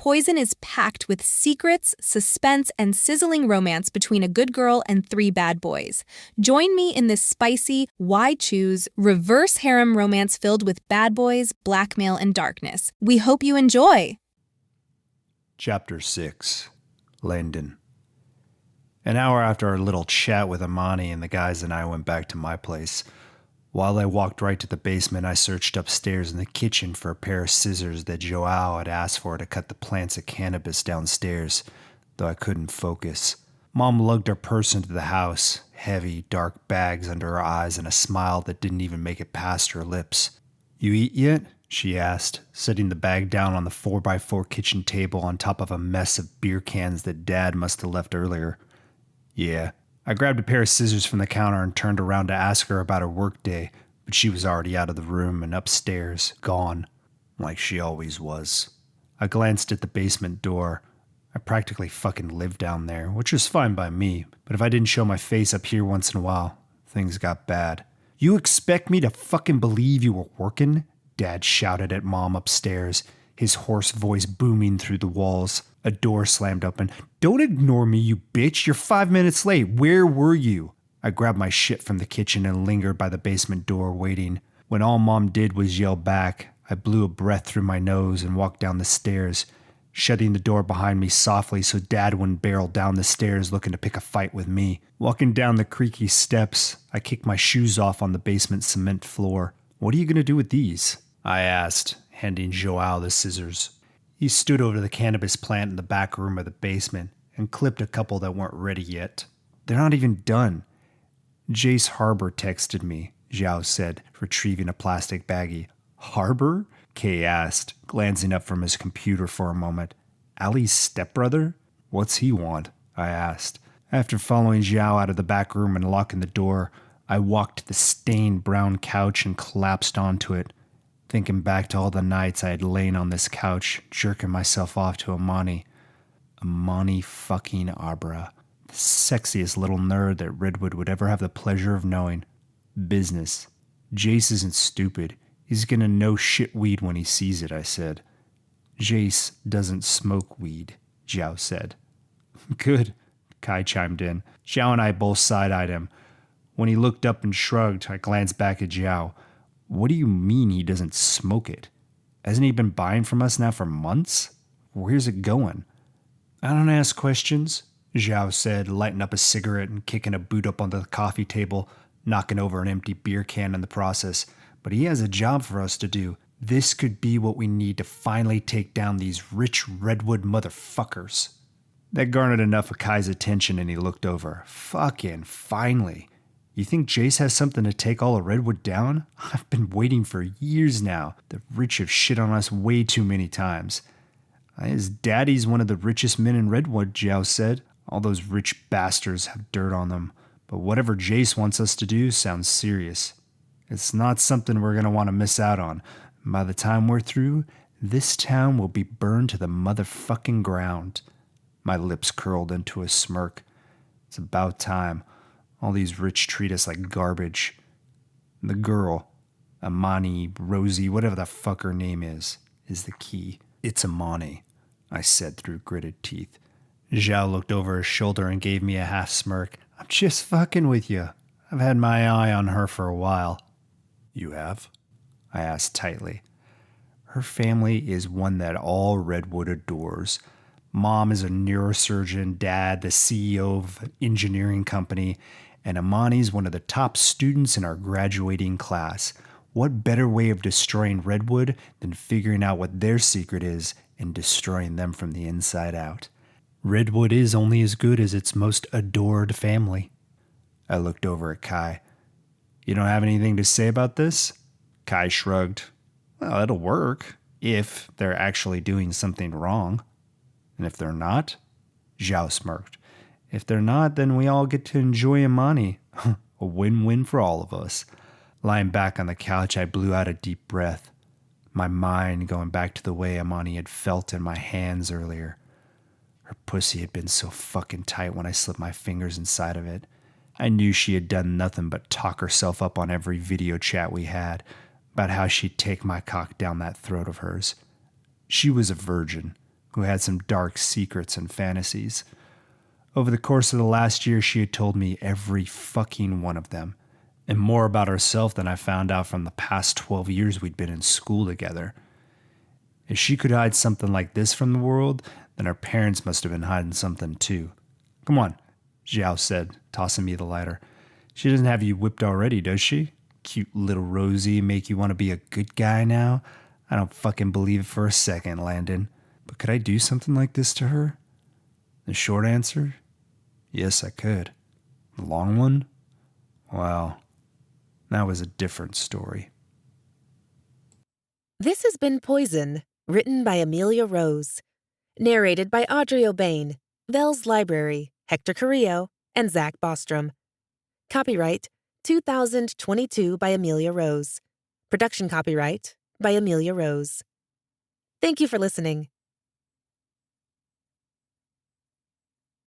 Poison is packed with secrets, suspense, and sizzling romance between a good girl and 3 bad boys. Join me in this spicy, why choose, reverse harem romance filled with bad boys, blackmail, and darkness. We hope you enjoy! Chapter 6. Landon. An hour after our little chat with Amani and the guys and I went back to my place. While I walked right to the basement, I searched upstairs in the kitchen for a pair of scissors that Joao had asked for to cut the plants of cannabis downstairs, though I couldn't focus. Mom lugged her purse into the house, heavy, dark bags under her eyes and a smile that didn't even make it past her lips. "You eat yet?" she asked, setting the bag down on the 4x4 kitchen table on top of a mess of beer cans that Dad must have left earlier. "Yeah." I grabbed a pair of scissors from the counter and turned around to ask her about her workday, but she was already out of the room and upstairs, gone, like she always was. I glanced at the basement door. I practically fucking lived down there, which was fine by me, but if I didn't show my face up here once in a while, things got bad. "You expect me to fucking believe you were working?" Dad shouted at Mom upstairs, his hoarse voice booming through the walls. A door slammed open. "Don't ignore me, you bitch. You're 5 minutes late. Where were you?" I grabbed my shit from the kitchen and lingered by the basement door waiting. When all Mom did was yell back, I blew a breath through my nose and walked down the stairs, shutting the door behind me softly so Dad wouldn't barrel down the stairs looking to pick a fight with me. Walking down the creaky steps, I kicked my shoes off on the basement cement floor. "What are you going to do with these?" I asked, handing Joao the scissors. He stood over the cannabis plant in the back room of the basement and clipped a couple that weren't ready yet. "They're not even done." "Jace Harbor texted me," Zhao said, retrieving a plastic baggie. "Harbor?" Kay asked, glancing up from his computer for a moment. "Ali's stepbrother? What's he want?" I asked. After following Zhao out of the back room and locking the door, I walked to the stained brown couch and collapsed onto it, thinking back to all the nights I had lain on this couch, jerking myself off to Amani. Amani fucking Abra. The sexiest little nerd that Redwood would ever have the pleasure of knowing. Business. "Jace isn't stupid. He's gonna know shit weed when he sees it," I said. "Jace doesn't smoke weed," Zhao said. "Good," Kai chimed in. Zhao and I both side-eyed him. When he looked up and shrugged, I glanced back at Zhao. "What do you mean he doesn't smoke it? Hasn't he been buying from us now for months? Where's it going?" "I don't ask questions," Zhao said, lighting up a cigarette and kicking a boot up onto the coffee table, knocking over an empty beer can in the process. "But he has a job for us to do. This could be what we need to finally take down these rich Redwood motherfuckers." That garnered enough of Kai's attention and he looked over. "Fucking finally. You think Jace has something to take all of Redwood down? I've been waiting for years now. The rich have shit on us way too many times." "His daddy's one of the richest men in Redwood," Zhao said. "All those rich bastards have dirt on them. But whatever Jace wants us to do sounds serious. It's not something we're going to want to miss out on. By the time we're through, this town will be burned to the motherfucking ground." My lips curled into a smirk. It's about time. All these rich treat us like garbage. The girl, Amani, Rosie, whatever the fuck her name is the key. "It's Amani," I said through gritted teeth. Zhao looked over his shoulder and gave me a half smirk. "I'm just fucking with you. I've had my eye on her for a while." "You have?" I asked tightly. "Her family is one that all Redwood adores. Mom is a neurosurgeon, Dad the CEO of an engineering company, and Amani's one of the top students in our graduating class. What better way of destroying Redwood than figuring out what their secret is and destroying them from the inside out? Redwood is only as good as its most adored family." I looked over at Kai. "You don't have anything to say about this?" Kai shrugged. "Well, it'll work, if they're actually doing something wrong." "And if they're not?" Zhao smirked. "If they're not, then we all get to enjoy Amani. A win-win for all of us." Lying back on the couch, I blew out a deep breath, my mind going back to the way Amani had felt in my hands earlier. Her pussy had been so fucking tight when I slipped my fingers inside of it. I knew she had done nothing but talk herself up on every video chat we had about how she'd take my cock down that throat of hers. She was a virgin, who had some dark secrets and fantasies. Over the course of the last year, she had told me every fucking one of them, and more about herself than I found out from the past 12 years we'd been in school together. If she could hide something like this from the world, then her parents must have been hiding something too. Come on, Zhao said, tossing me the lighter. She doesn't have you whipped already, does she? Cute little Rosie make you want to be a good guy now? I don't fucking believe it for a second, Landon. But could I do something like this to her? The short answer? Yes, I could. The long one? Well, that was a different story. This has been Poison, written by Amelia Rose. Narrated by Audrey O'Bain, Vels Library, Hector Carrillo, and Zach Bostrom. Copyright 2022 by Amelia Rose. Production copyright by Amelia Rose. Thank you for listening.